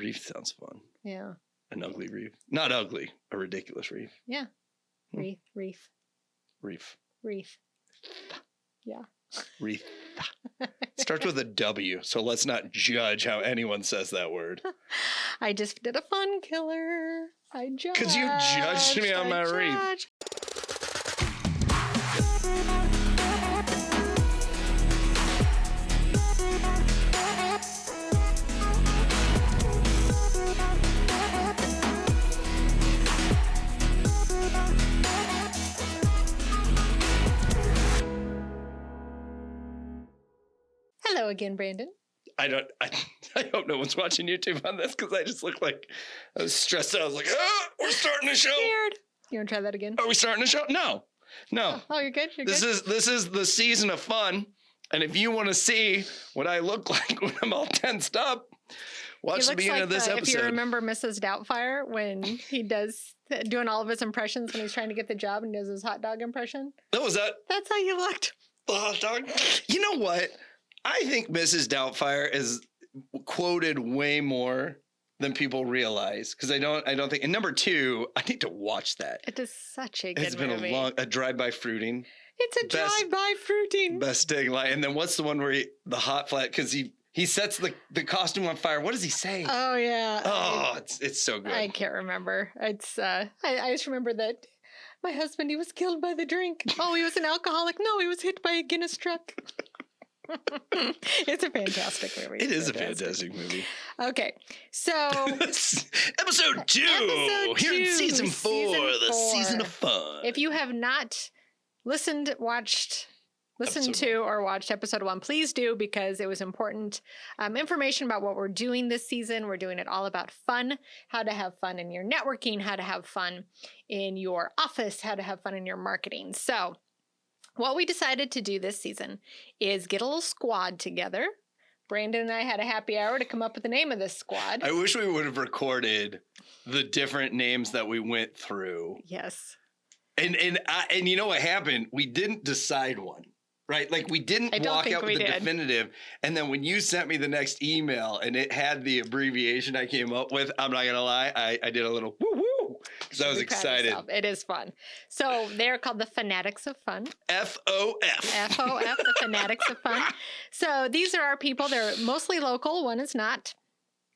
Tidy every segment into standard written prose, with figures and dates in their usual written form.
Reef sounds fun. Yeah. An ugly reef. Not ugly. A ridiculous reef. Yeah. Reef. Yeah. Reef. Starts with a W, so let's not judge how anyone says that word. I just did a fun killer. I judged. Because you judged me on my reef. Hello again, Brandon. I hope no one's watching YouTube on this because I just look like I was stressed out. I was like, we're starting a show. Scared. You want to try that again? Are we starting a show? No. Oh, you're good. This is the season of fun. And if you want to see what I look like when I'm all tensed up, watch the beginning of this episode. If you remember Mrs. Doubtfire, when he does doing all of his impressions when he's trying to get the job and does his hot dog impression. Oh, was that? That's how you looked. The hot dog? You know what? I think Mrs. Doubtfire is quoted way more than people realize because I don't think. And number two, I need to watch that. It is such a good It's been movie. a drive-by fruiting. It's a drive-by fruiting. Best dang line. And then what's the one where the hot flat because he sets the costume on fire. What does he say? Oh yeah. Oh, it's so good. I can't remember. It's I just remember that my husband, he was killed by the drink. Oh, he was an alcoholic. No, he was hit by a Guinness truck. It's a fantastic movie. It is a fantastic movie. Okay, so episode 2 here in season 4, the season of fun. If you have not listened, watched episode 1, please do, because it was important information about what we're doing this season. We're doing it all about fun, how to have fun in your networking, how to have fun in your office, how to have fun in your marketing. So what we decided to do this season is get a little squad together. Brandon and I had a happy hour to come up with the name of this squad. I wish we would have recorded the different names that we went through. Yes. And you know what happened? We didn't decide one, right? Like we didn't walk out with the definitive. And then when you sent me the next email and it had the abbreviation I came up with, I'm not going to lie, I did a little woo-woo. Because I was excited. It is fun. So they're called the Fanatics of Fun. FOF. FOF, the Fanatics of Fun. So these are our people. They're mostly local. One is not.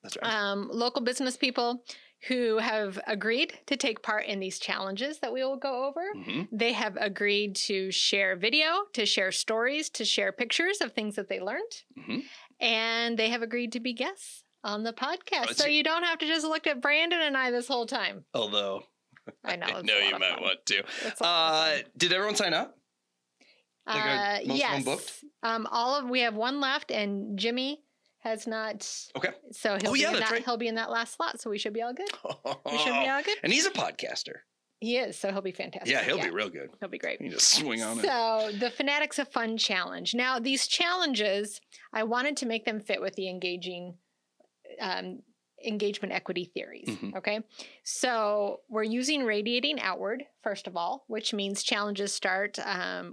That's right. Local business people who have agreed to take part in these challenges that we will go over. Mm-hmm. They have agreed to share video, to share stories, to share pictures of things that they learned. Mm-hmm. And they have agreed to be guests on the podcast. So you don't have to just look at Brandon and I this whole time. Although I know you might want to. Did everyone sign up? Like most yes. of them booked? We have one left, and Jimmy has not. Okay. So he'll be in that last slot, so we should be all good. We should be all good. And he's a podcaster. He is, so he'll be fantastic. Yeah, he'll be real good. He'll be great. You just swing on it. So the Fanatics of Fun challenge. Now, these challenges, I wanted to make them fit with the engagement equity theories. Mm-hmm. Okay. So we're using radiating outward, first of all, which means challenges start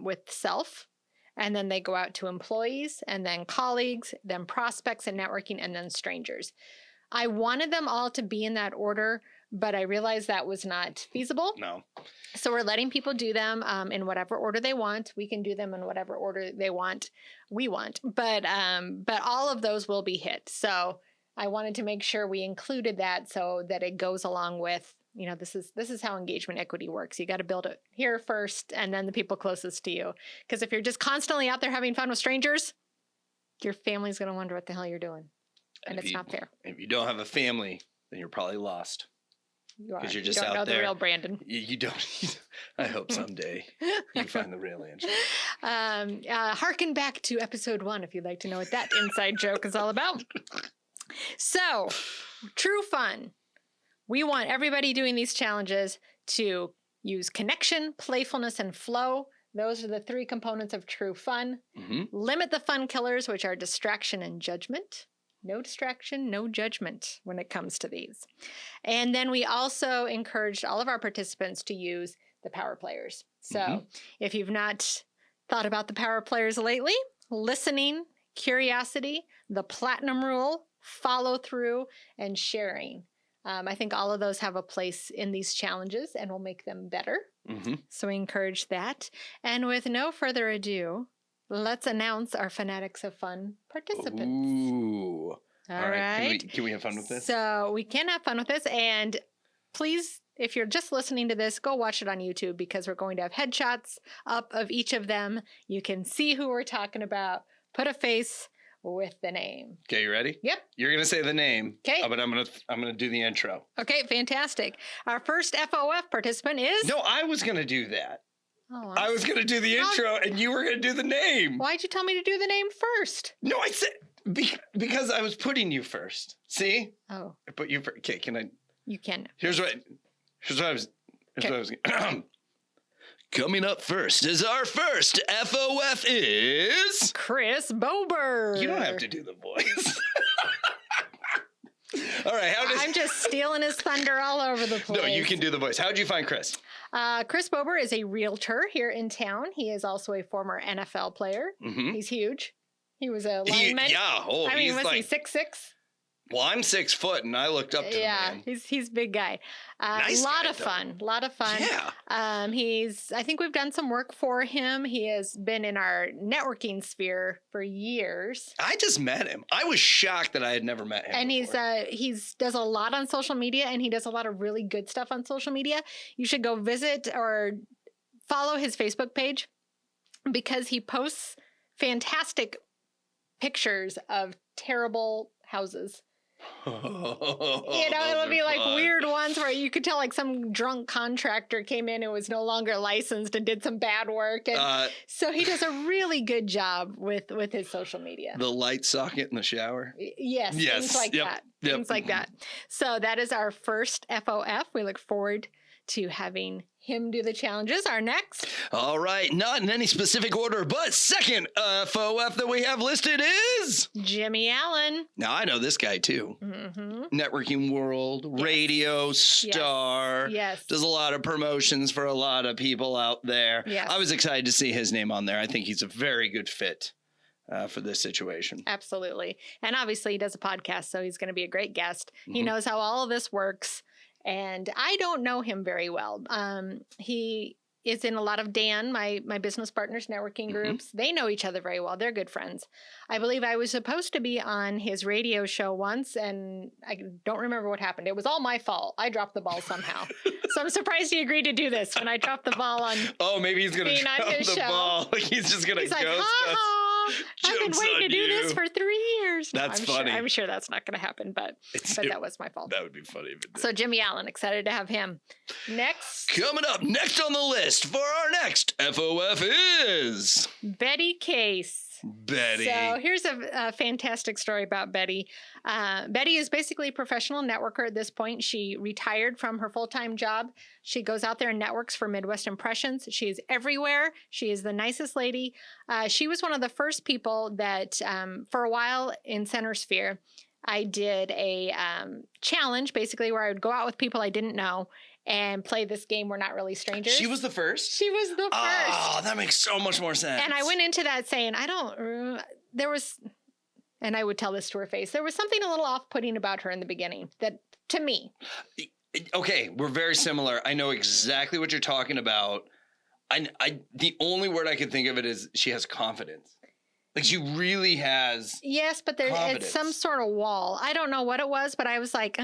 with self, and then they go out to employees, and then colleagues, then prospects and networking, and then strangers. I wanted them all to be in that order, but I realized that was not feasible. No. So we're letting people do them in whatever order they want. We can do them in whatever order we want, but all of those will be hit. So I wanted to make sure we included that so that it goes along with, this is how engagement equity works. You got to build it here first, and then the people closest to you. Because if you're just constantly out there having fun with strangers, your family's going to wonder what the hell you're doing. And it's not fair. If you don't have a family, then you're probably lost. Because you're just out there. You don't know the real Brandon. You don't. I hope someday you find the real Angela. Harken back to episode 1 if you'd like to know what that inside joke is all about. So, true fun. We want everybody doing these challenges to use connection, playfulness, and flow. Those are the 3 components of true fun. Mm-hmm. Limit the fun killers, which are distraction and judgment. No distraction, no judgment when it comes to these. And then we also encouraged all of our participants to use the power players. So if you've not thought about the power players lately, listening, curiosity, the platinum rule, follow through, and sharing. I think all of those have a place in these challenges and will make them better. Mm-hmm. So we encourage that. And with no further ado, let's announce our Fanatics of Fun participants. Ooh. All right. Can we have fun with this? So we can have fun with this. And please, if you're just listening to this, go watch it on YouTube because we're going to have headshots up of each of them. You can see who we're talking about. Put a face with the name. Okay, you ready? Yep. You're gonna say the name. Okay. But I'm gonna do the intro. Okay, fantastic. Our first FOF participant is. No, I was gonna do that. Oh, I was gonna do the intro, and you were gonna do the name. Why'd you tell me to do the name first? No, I said because I was putting you first. See? Oh. I put you first. Okay, can I? You can. Here's what I was. Coming up first is our first FOF is Chris Bober. You don't have to do the voice. All right, I'm just stealing his thunder all over the place. No, you can do the voice. How'd you find Chris? Chris Bober is a realtor here in town. He is also a former NFL player. Mm-hmm. He's huge. He was a lineman. Was he 6'6"? Well, I'm 6 foot, and I looked up to the man. He's a big guy. Nice lot guy, of fun. A lot of fun. Yeah. I think we've done some work for him. He has been in our networking sphere for years. I just met him. I was shocked that I had never met him. And he's does a lot on social media, and he does a lot of really good stuff on social media. You should go visit or follow his Facebook page because he posts fantastic pictures of terrible houses. It'll be like weird ones where you could tell like some drunk contractor came in and was no longer licensed and did some bad work. And so he does a really good job with his social media. The light socket in the shower. Yes. Things like that. Yep. Things like that. So that is our first FOF. We look forward to having him do the challenges. Our next. All right. Not in any specific order, but second FOF that we have listed is Jimmy Allen. Now, I know this guy too. Mm-hmm. Networking world, radio star. Yes. Does a lot of promotions for a lot of people out there. Yes. I was excited to see his name on there. I think he's a very good fit for this situation. Absolutely. And obviously he does a podcast, so he's going to be a great guest. Mm-hmm. He knows how all of this works. And I don't know him very well. He is in a lot of Dan, my business partner's networking groups. Mm-hmm. They know each other very well. They're good friends. I believe I was supposed to be on his radio show once, and I don't remember what happened. It was all my fault. I dropped the ball somehow. So I'm surprised he agreed to do this when I dropped the ball on. Oh, maybe he's going to drop the ball. He's just going to ghost us. I've been waiting to do this for 3 years. No, that's funny. I'm sure that's not going to happen, but that was my fault. That would be funny if it did. So Jimmy Allen, excited to have him. Next. Coming up next on the list for our next FOF is Betty Case. Betty. So here's a fantastic story about Betty. Betty is basically a professional networker at this point. She retired from her full-time job. She goes out there and networks for Midwest Impressions. She is everywhere. She is the nicest lady. She was one of the first people that, for a while in Center Sphere, I did a challenge, basically, where I would go out with people I didn't know and play this game. We're not really strangers. She was the first? She was the first. Oh, that makes so much more sense. And I went into that saying, and I would tell this to her face, there was something a little off-putting about her in the beginning, that to me. Okay, we're very similar. I know exactly what you're talking about. The only word I could think of it is she has confidence. Like she really has. Yes, but it's some sort of wall. I don't know what it was, but I was like,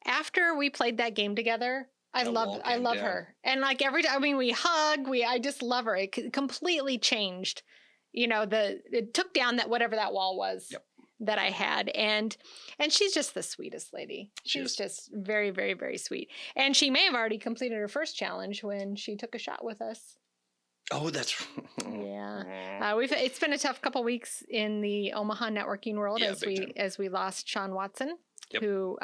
after we played that game together, I love her. And like every time, we hug, I just love her. It completely changed, it took down whatever that wall was that I had. And she's just the sweetest lady. She's just very, very, very sweet. And she may have already completed her first challenge when she took a shot with us. Oh, that's yeah. It's been a tough couple weeks in the Omaha networking world as we lost Sean Watson, who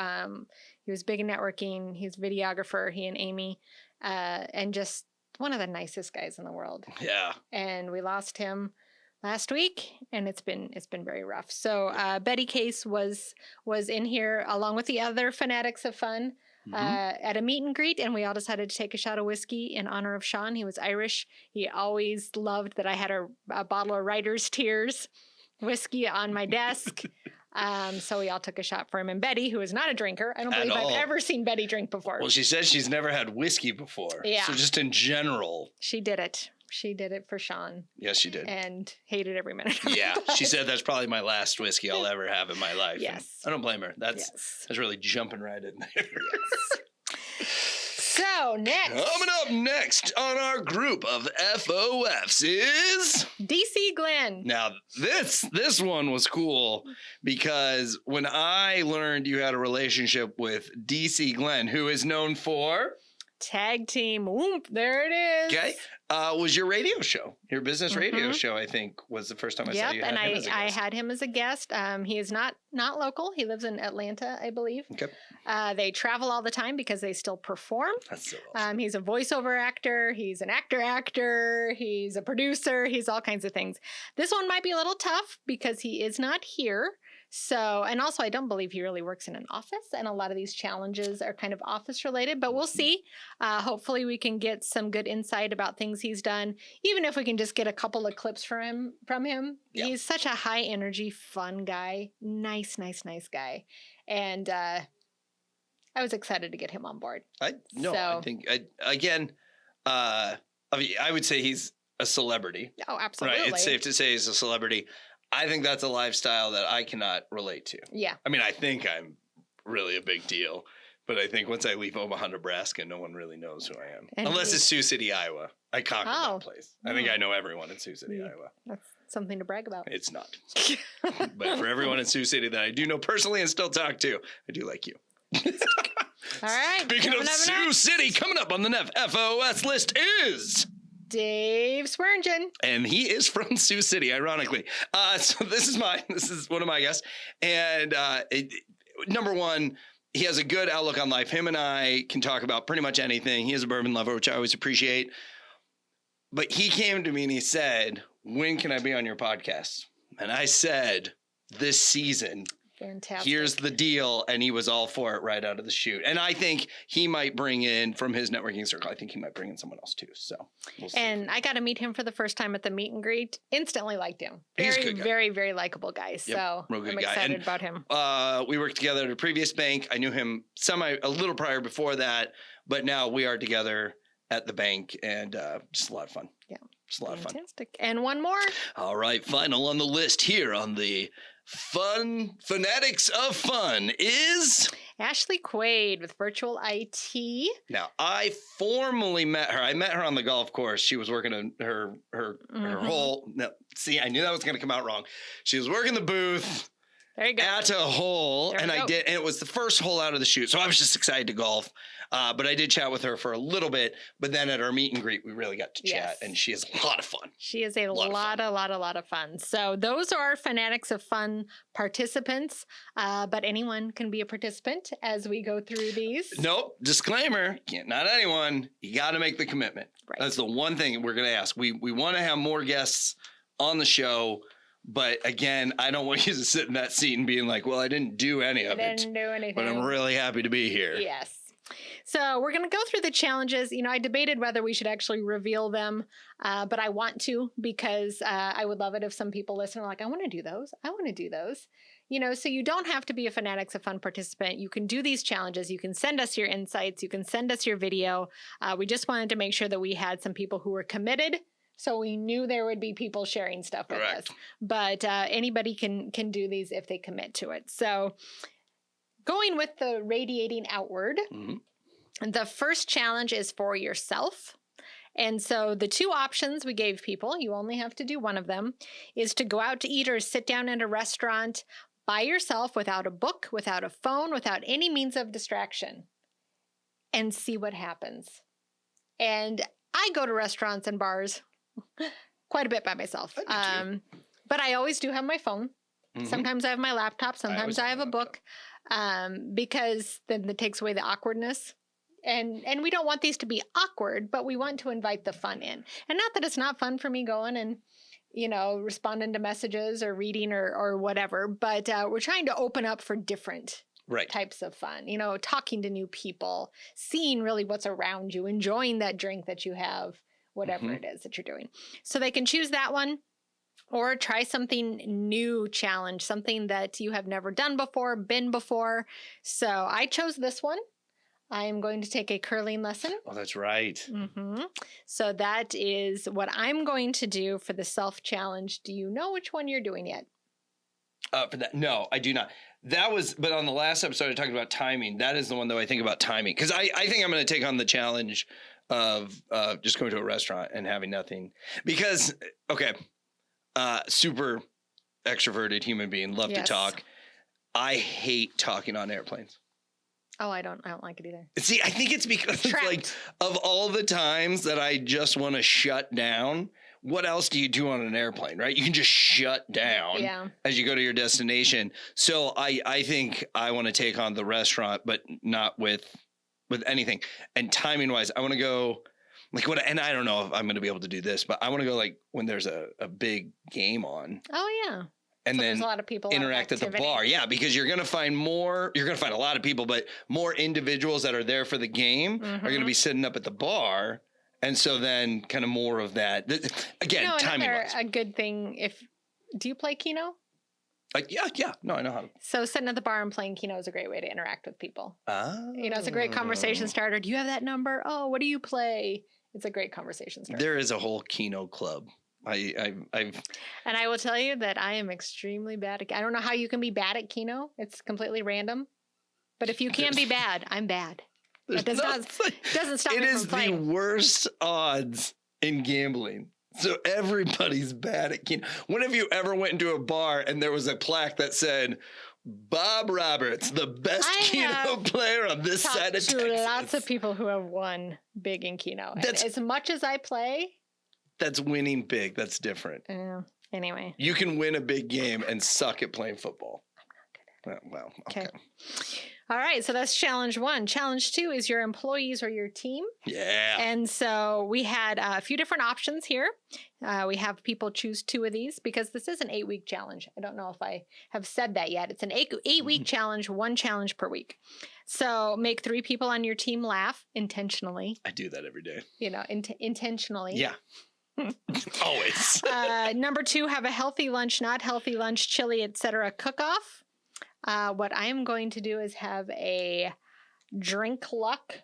he was big in networking. He's a videographer. He and Amy, and just one of the nicest guys in the world. Yeah. And we lost him last week, and it's been very rough. So Betty Case was in here along with the other Fanatics of Fun. At a meet and greet, and we all decided to take a shot of whiskey in honor of Sean. He was Irish. He always loved that I had a bottle of Writer's Tears whiskey on my desk. So we all took a shot for him. And Betty, who is not a drinker, I don't believe I've ever seen Betty drink before. Well, she says she's never had whiskey before. Yeah. So just in general. She did it. She did it for Sean. Yes, she did. And hated every minute. Yeah. She said that's probably my last whiskey I'll ever have in my life. Yes. And I don't blame her. That's really jumping right in there. Yes. So, next. Coming up next on our group of FOFs is... DC Glenn. Now, this one was cool because when I learned you had a relationship with DC Glenn, who is known for... Tag Team Whoop, there it is. Okay. Was your radio show, your business radio show, I think, was the first time I saw you. Yep, and I had him as a guest. He is not local. He lives in Atlanta, I believe. Okay. They travel all the time because they still perform. That's so awesome. He's a voiceover actor. He's an actor. He's a producer. He's all kinds of things. This one might be a little tough because he is not here. So, and also I don't believe he really works in an office, and a lot of these challenges are kind of office related, but we'll see. Hopefully we can get some good insight about things he's done, even if we can just get a couple of clips from him. Yeah. He's such a high energy, fun guy. Nice guy. And I was excited to get him on board. I think I would say he's a celebrity. Oh, absolutely. Right. It's safe to say he's a celebrity. I think that's a lifestyle that I cannot relate to. Yeah. I mean, I think I'm really a big deal, but I think once I leave Omaha, Nebraska, no one really knows who I am. Unless it's Sioux City, Iowa. I conquered that place. I think I know everyone in Sioux City, Iowa. That's something to brag about. It's not. But for everyone in Sioux City that I do know personally and still talk to, I do like you. All right. Speaking of Sioux City, coming up on the FOS list is... Dave Swearingen. And he is from Sioux City, ironically. So this is one of my guests. And number one, he has a good outlook on life. Him and I can talk about pretty much anything. He is a bourbon lover, which I always appreciate. But he came to me and he said, when can I be on your podcast? And I said, this season. Fantastic. Here's the deal. And he was all for it right out of the chute. And I think he might bring in, from his networking circle, I think he might bring in someone else too. So we'll see. And I got to meet him for the first time at the meet and greet. Instantly liked him. Very, very, very likable guy. So I'm excited about him. We worked together at a previous bank. I knew him a little prior before that, but now we are together at the bank, and just a lot of fun. Yeah. Just a lot of fun. Fantastic. And one more. All right. Final on the list here on the Fanatics of Fun is... Ashley Quaid with Virtual IT. Now, I formally met her. I met her on the golf course. She was working on her hole. No, see, I knew that was going to come out wrong. She was working the booth. There you go. At a hole, and I did, and it was the first hole out of the chute. So I was just excited to golf. But I did chat with her for a little bit. But then at our meet and greet, we really got to chat, and she is a lot of fun. She is a lot of fun. So those are our Fanatics of Fun participants. But anyone can be a participant as we go through these. Nope. Disclaimer: not anyone. You got to make the commitment. Right. That's the one thing we're going to ask. We want to have more guests on the show. But again, I don't want you to sit in that seat and being like, well, I didn't do any of it. I didn't do anything. But I'm really happy to be here. Yes. So we're going to go through the challenges. You know, I debated whether we should actually reveal them, but I want to because I would love it if some people listen are like, I want to do those. I want to do those. You know, so you don't have to be a Fanatics of Fun participant. You can do these challenges. You can send us your insights. You can send us your video. We just wanted to make sure that we had some people who were committed. So we knew there would be people sharing stuff with us. But anybody can do these if they commit to it. So going with the radiating outward, the first challenge is for yourself. And so the two options we gave people, you only have to do one of them, is to go out to eat or sit down in a restaurant by yourself without a book, without a phone, without any means of distraction, and see what happens. And I go to restaurants and bars quite a bit by myself. But I always do have my phone. Sometimes I have my laptop. Sometimes I have a book because then it takes away the awkwardness. And we don't want these to be awkward, but we want to invite the fun in. And not that it's not fun for me going and, you know, responding to messages or reading or whatever, but we're trying to open up for different types of fun. You know, talking to new people, seeing really what's around you, enjoying that drink that you have. Whatever it is that you're doing. So they can choose that one. or try something new challenge, something that you have never done before. So I chose this one. I am going to take a curling lesson. Oh, that's right. Mm-hmm. So that is what I'm going to do for the self-challenge. Do you know which one you're doing yet? For that, no, I do not. But on the last episode, I talked about timing. That is the one, though, I think about timing. Because I think I'm going to take on the challenge of just going to a restaurant and having nothing. Because, okay, super extroverted human being, love to talk. I hate talking on airplanes. Oh, I don't like it either. See, I think it's because like of all the times that I just want to shut down, what else do you do on an airplane, right? You can just shut down as you go to your destination. So I think I want to take on the restaurant, but not with anything. And timing wise, I want to go like and I don't know if I'm going to be able to do this, but I want to go like when there's a big game on. Oh, yeah. And so then there's a lot of people interact at the bar. Yeah, because you're going to find a lot of people, but more individuals that are there for the game are going to be sitting up at the bar. And so then kind of more of that. Again, timing wise. A good thing do you play Keno? Yeah. No, I know how to. So sitting at the bar and playing Keno is a great way to interact with people. Oh. It's a great conversation starter. Do you have that number? Oh, what do you play? It's a great conversation starter. There is a whole Keno club. And I will tell you that I am extremely bad at. I don't know how you can be bad at Keno. It's completely random. But if you can be bad, I'm bad. It doesn't stop me from playing. It is the worst odds in gambling. So everybody's bad at Keno. When have you ever went into a bar and there was a plaque that said, Bob Roberts, the best Keno player on this side of Texas? Lots of people who have won big in Keno. And as much as I play. That's winning big. That's different. Anyway. You can win a big game and suck at playing football. I'm not good at it. Well, okay. All right. So that's challenge 1. Challenge 2 is your employees or your team. Yeah. And so we had a few different options here. We have people choose 2 of these because this is an 8-week challenge. I don't know if I have said that yet. It's an 8-week challenge, 1 challenge per week. So make 3 people on your team laugh intentionally. I do that every day. Intentionally. Yeah. Always. Number 2, have a healthy lunch, not healthy lunch, chili, etc. cook-off. What I am going to do is have a drink luck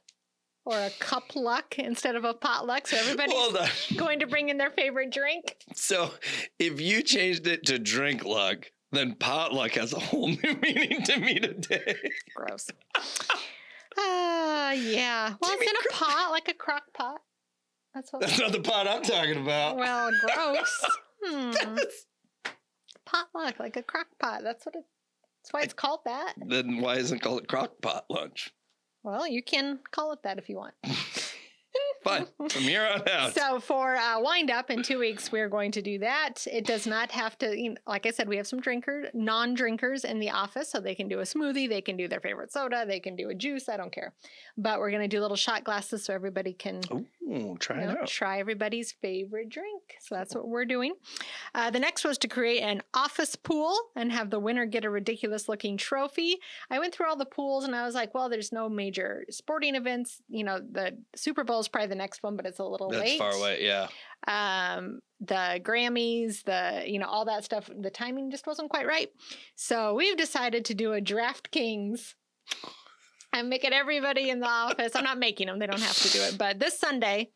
or a cup luck instead of a potluck. So everybody's going to bring in their favorite drink. So if you changed it to drink luck, then potluck has a whole new meaning to me today. Gross. Yeah. Well, it's in a pot, like a crock pot. That's not the pot I'm talking about. Well, gross. Potluck, like a crock pot. That's why it's called that. Then why isn't it called a crock pot lunch? Well, you can call it that if you want. Fine. From here on out. So for wind up in 2 weeks, we're going to do that. It does not have to, like I said, we have some non-drinkers in the office, so they can do a smoothie, they can do their favorite soda, they can do a juice, I don't care. But we're going to do little shot glasses so everybody can try everybody's favorite drink. So that's what we're doing. The next was to create an office pool and have the winner get a ridiculous looking trophy. I went through all the pools and I was like, well, there's no major sporting events. The Super Bowl is probably the next one, but it's a little late. That's far away, yeah. The Grammys, all that stuff, the timing just wasn't quite right. So we've decided to do a DraftKings. I'm making everybody in the office. I'm not making them. They don't have to do it. But this Sunday,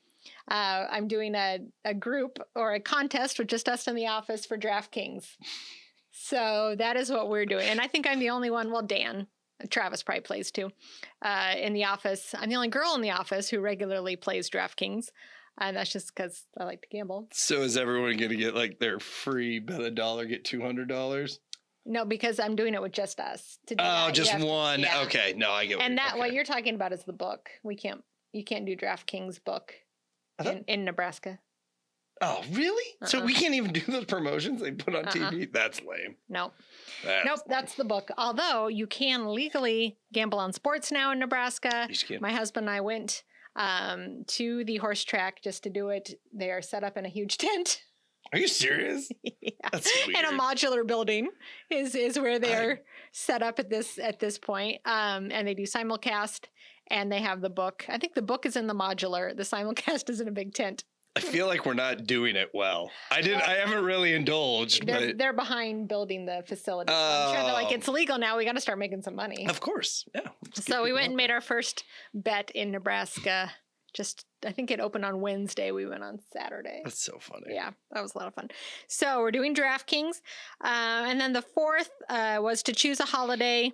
I'm doing a group or a contest with just us in the office for DraftKings. So that is what we're doing. And I think I'm the only one. Well, Travis probably plays too, in the office. I'm the only girl in the office who regularly plays DraftKings. And that's just because I like to gamble. So is everyone going to get like their free bet $1, get $200? No, because I'm doing it with just us. Just one. Yeah. Okay. No, I get what you're talking about is the book. You can't do DraftKings book in Nebraska. Oh, really? So we can't even do those promotions they put on TV? That's lame. Nope. That's the book. Although you can legally gamble on sports now in Nebraska. My husband and I went to the horse track just to do it. They are set up in a huge tent. Are you serious? Yeah. That's weird. And a modular building is where they're set up at this point. And they do simulcast and they have the book. I think the book is in the modular. The simulcast is in a big tent. I feel like we're not doing it well. I haven't really indulged. They're behind building the facility. So I'm sure they're like, it's legal now. We got to start making some money. Of course. Yeah. So we went and made our first bet in Nebraska. I think it opened on Wednesday. We went on Saturday. That's so funny. Yeah, that was a lot of fun. So we're doing DraftKings. And then the fourth was to choose a holiday,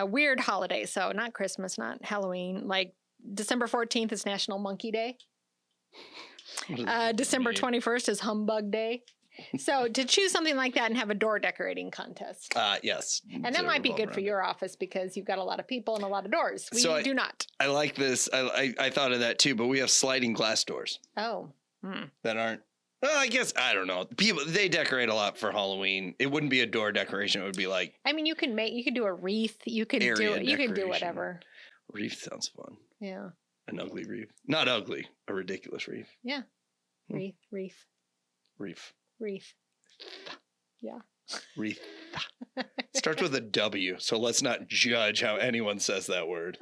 weird holiday. So not Christmas, not Halloween. Like December 14th is National Monkey Day. December 21st is Humbug Day. So to choose something like that and have a door decorating contest. Yes. And that might be good for your office because you've got a lot of people and a lot of doors. We do not. I like this. I thought of that too, but we have sliding glass doors. Oh. That aren't. Well, I guess, I don't know. People, they decorate a lot for Halloween. It wouldn't be a door decoration. It would be like. I mean, you can do a wreath. You can do whatever. Wreath sounds fun. Yeah. An ugly wreath. Not ugly. A ridiculous wreath. Yeah. Wreath. Yeah. Wreath. Starts with a W, so let's not judge how anyone says that word.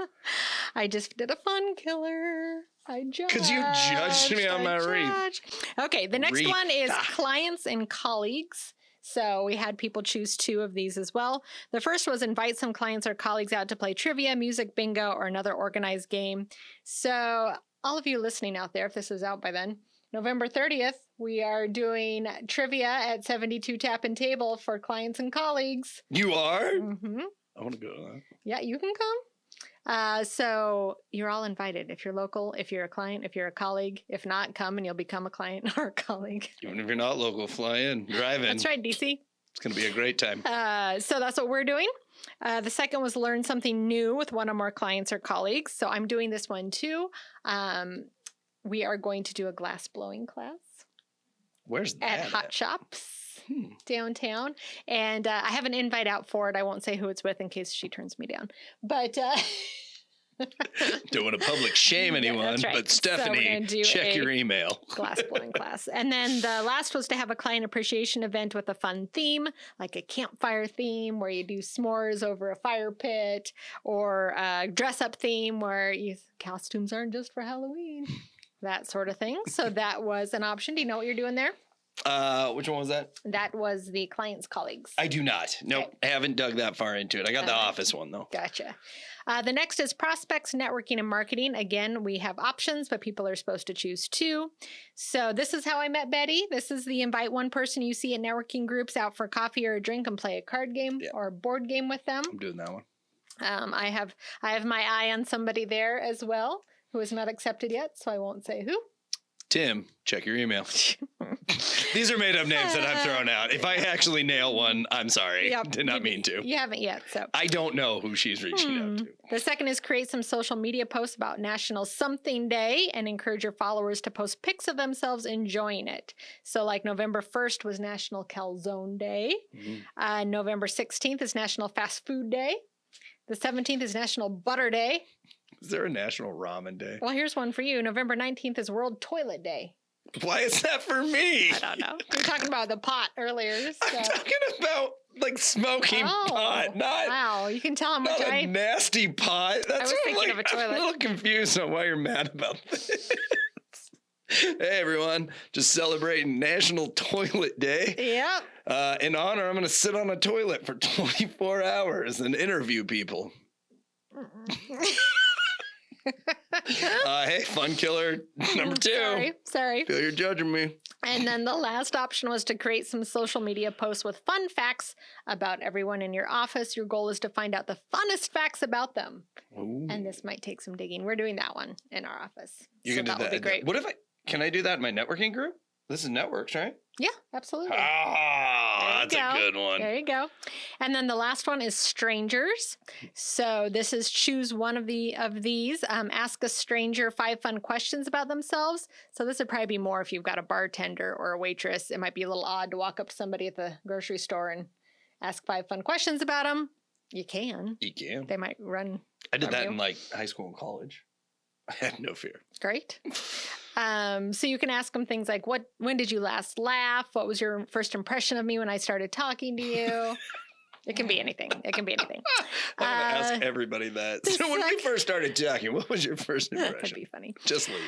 I just did a fun killer. I judged. Because you judged me on my wreath. Okay, the next one is clients and colleagues. So we had people choose 2 of these as well. The first was invite some clients or colleagues out to play trivia, music, bingo, or another organized game. So all of you listening out there, if this is out by then, November 30th, we are doing trivia at 72 Tap and Table for clients and colleagues. You are? Mm-hmm. I want to go to that. Yeah, you can come. So you're all invited. If you're local, if you're a client, if you're a colleague. If not, come and you'll become a client or a colleague. Even if you're not local, fly in, drive in. That's right, DC. It's going to be a great time. So that's what we're doing. The second was learn something new with one or more clients or colleagues. So I'm doing this one too. We are going to do a glass blowing class. Where's that? At Hot Shops downtown. And I have an invite out for it. I won't say who it's with in case she turns me down. But don't want to public shame anyone. Right. But Stephanie, so check your email. Glass blowing class. And then the last was to have a client appreciation event with a fun theme, like a campfire theme where you do s'mores over a fire pit, or a dress up theme where costumes aren't just for Halloween. That sort of thing. So that was an option. Do you know what you're doing there? Which one was that? That was the client's colleagues. I do not. Nope. Okay. I haven't dug that far into it. I got the office one though. Gotcha. The next is prospects, networking, and marketing. Again, we have options, but people are supposed to choose 2. So this is how I met Betty. This is the invite one person you see at networking groups out for coffee or a drink and play a card game or a board game with them. I'm doing that one. I have my eye on somebody there as well who is not accepted yet, so I won't say who. Tim, check your email. These are made up names that I'm throwing out. If I actually nail one, I'm sorry. Yep, did not mean to. You haven't yet, so. I don't know who she's reaching out to. The second is create some social media posts about National Something Day and encourage your followers to post pics of themselves enjoying it. So like November 1st was National Calzone Day. Mm-hmm. November 16th is National Fast Food Day. The 17th is National Butter Day. Is there a National Ramen Day? Well, here's one for you. November 19th is World Toilet Day. Why is that for me? I don't know. We were talking about the pot earlier. So. I'm talking about like smoking pot, not. Wow, you can tell how much a nasty pot. That's I was thinking of a toilet. I'm a little confused on why you're mad about this. Hey everyone, just celebrating National Toilet Day. Yep. In honor, I'm going to sit on a toilet for 24 hours and interview people. Hey, fun killer number 2. Sorry. Feel you're judging me. And then the last option was to create some social media posts with fun facts about everyone in your office. Your goal is to find out the funnest facts about them. Ooh. And this might take some digging. We're doing that one in our office. You can do that. Would be great. What if can I do that in my networking group? This is networks, right? Yeah, absolutely. That's a good one. There you go. And then the last one is strangers. So this is choose one of these. Ask a stranger 5 fun questions about themselves. So this would probably be more if you've got a bartender or a waitress. It might be a little odd to walk up to somebody at the grocery store and ask 5 fun questions about them. You can. They might run. I did that in like high school and college. I had no fear. Great. So you can ask them things like, when did you last laugh? What was your first impression of me when I started talking to you? It can be anything. It can be anything. I'm going to ask everybody that. So when we first started talking, what was your first impression? That'd be funny. Just leave.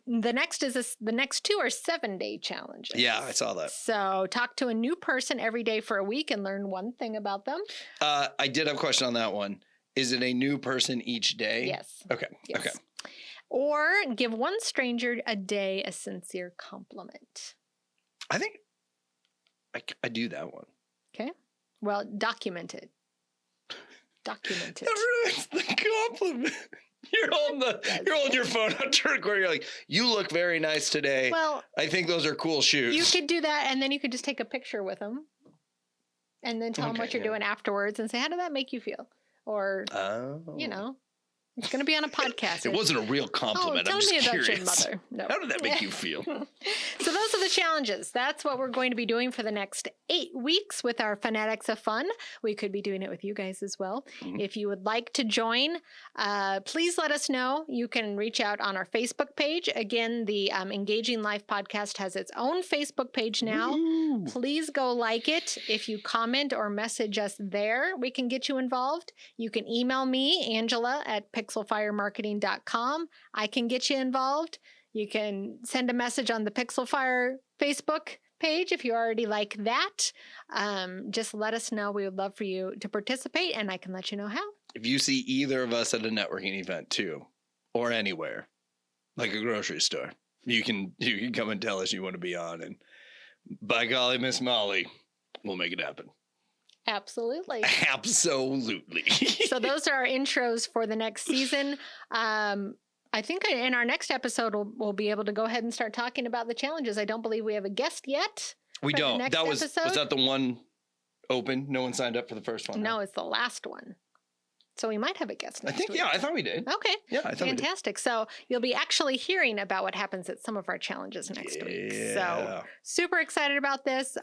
The next two are 7-day challenges. Yeah, I saw that. So talk to a new person every day for a week and learn one thing about them. I did have a question on that one. Is it a new person each day? Yes. Okay. Yes. Okay. Or give one stranger a day a sincere compliment. I think I do that one. Okay. Well, document it. Document it. That ruins the compliment. You're holding your phone out to record. You're like, you look very nice today. Well, I think those are cool shoes. You could do that, and then you could just take a picture with them, and then tell them what you're doing afterwards, and say, "How did that make you feel?" Or, it's going to be on a podcast. It wasn't a real compliment. I'm just curious. Tell me about your mother. No. How did that make you feel? So those are the challenges. That's what we're going to be doing for the next 8 weeks with our Fanatics of Fun. We could be doing it with you guys as well. Mm-hmm. If you would like to join, please let us know. You can reach out on our Facebook page. Again, the Engaging Life podcast has its own Facebook page now. Ooh. Please go like it. If you comment or message us there, we can get you involved. You can email me, Angela, at pixelfiremarketing.com. I can get you involved. You can send a message on the Pixelfire Facebook page if you already like that. Just let us know. We would love for you to participate, and I can let you know how. If you see either of us at a networking event too, or anywhere, like a grocery store, you can come and tell us you want to be on, and by golly, Miss Molly, we'll make it happen. Absolutely. Absolutely. So those are our intros for the next season. I think in our next episode, we'll be able to go ahead and start talking about the challenges. I don't believe we have a guest yet. We don't. Was that the one open? No one signed up for the first one? No, it's the last one. So we might have a guest next week. Yeah, I thought we did. Okay. Yeah, I thought fantastic. So you'll be actually hearing about what happens at some of our challenges next week. So super excited about this.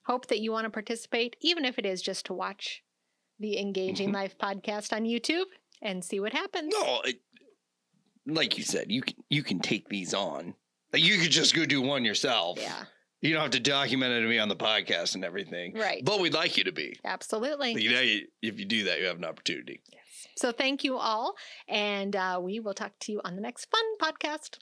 Hope that you want to participate, even if it is just to watch the Engaging Life podcast on YouTube and see what happens. No, like you said, you can take these on. Like you could just go do one yourself. Yeah. You don't have to document it to be on the podcast and everything. Right. But we'd like you to be. Absolutely. If you do that, you have an opportunity. Yes. So thank you all. And we will talk to you on the next fun podcast.